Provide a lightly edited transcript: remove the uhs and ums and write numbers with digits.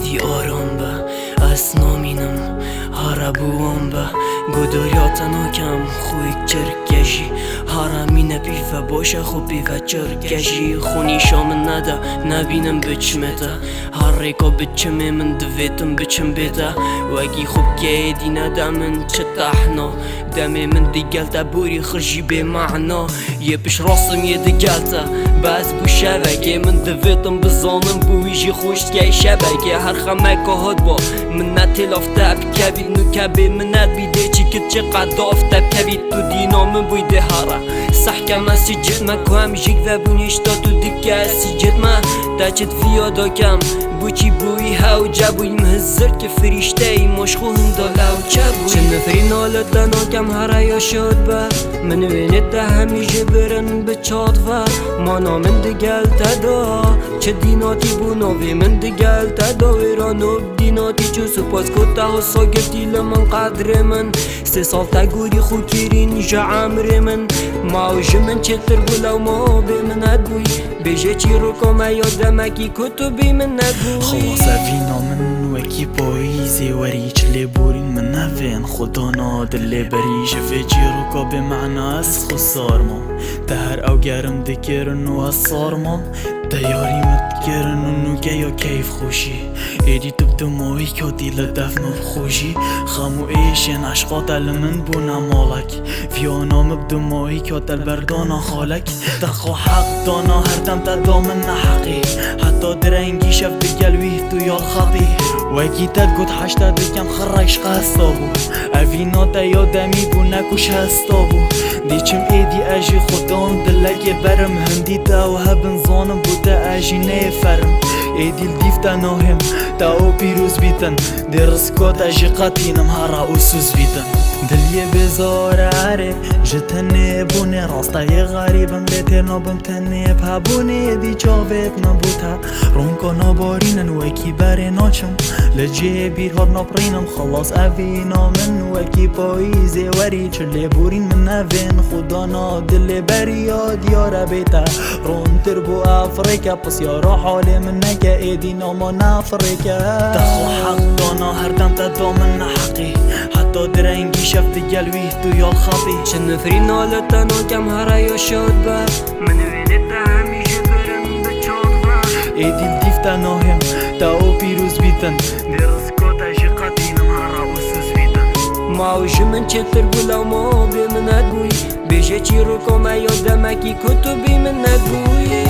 ایدی آرام به اسنامینم هربوام به گداریاتنو کم خوی چرکشی هرمینه پیفه باشه خوب پیفه چرکشی خونی شام نده نبینم بچمته هر ریکا بچمه من دویتم بچم بیته وگی خوب که ایدی نده من چه تحنا دمه من دیگلته بوری خرجی به معنا یه پیش راستم یه دیگلته بس بو شبکه من دویتم بزانم بویجی خوشت که شبکه هر خمه که هاد با من نتلافته بکبی نکبه من نبیده چی که چقدر دافته بکبی تو دینا من بویده هره صحکه من سجد ما که هم جیگ و بونیشتا تو دیگه سجد ما دچت فیادا کم بوچی بوی هاو جبوی مهزر که فریشته ای مشخو هندالا و چبوی چه نفری نالتا ناکم هره یا شد با من وینت همیشه برن به چاد و مانا من دگل تدا چه دیناتی بو نوی من دگل تدا ویرانو دیناتی چو سپاس کتا و ساگتی لمن قدر من 3 سال تگوری خو کیرین جا عمر من ماوش من چتر بولا و ما به من ادبوی بیجه چی رو کامه یادمکی کتبی من ندبوی خلاص وینا من وکی پاییزی وری چلی بورین من نوین خدا نادل بری شفه چی رو که به معنا از خسارما دهر او گرم دکرن و از سارما دیاری متگرن و نوگه یا کیف خوشی ایدی تب دمایی که دیل دفن و خوشی خمو ایشین عشقات من بونا مالک فیانا مبدمایی که دل بردانا خالک دخو حق دانا هر دم تدامن نحقی حتی درنگی شف بگلوی تو یال خطی وکی تد گد حشتا دکم خرکش قستا بو اوینا تا یادمی بو نکوش هستا بو دیچم ایدی اجی خودان دلگه برم هندی تا و هبن زانم بوده اجی نیفرم ایدی الدیف تا ناهم تا او پیروز بیتن درسکات اجی قطینم هرا او سوز بیتن دلیه بزار عرب جتنه بونه راستای غریبم بهتر نابم تنه پبونه دی چاوت نبوتا رونکا نبارینن وکی بره ناچم لجه بیر هر نپرینم خلاص اوینا من وکی پاییزه وری چله بورین من نوین خدا نادل بری یاد یاره بیتا رونتر بو افریکا پس یارا حال من نگه ایدی نامان افریکا دخو حق دانا هر دم تدامن نحقی حتی درنگی شفت گلوی تو یال خطی چه نفری نالتا ناکم هره یا شد با من وینت همیشه برن به چاد و ایدی الدیف تا ناهم تا او پیروز بیتن درسکات اجی قطینم هره و سوز بیتن ماوش من چتر بولا و ما به من ادبوی بیشه چی رو کامه یادمکی کتبی من ندبوی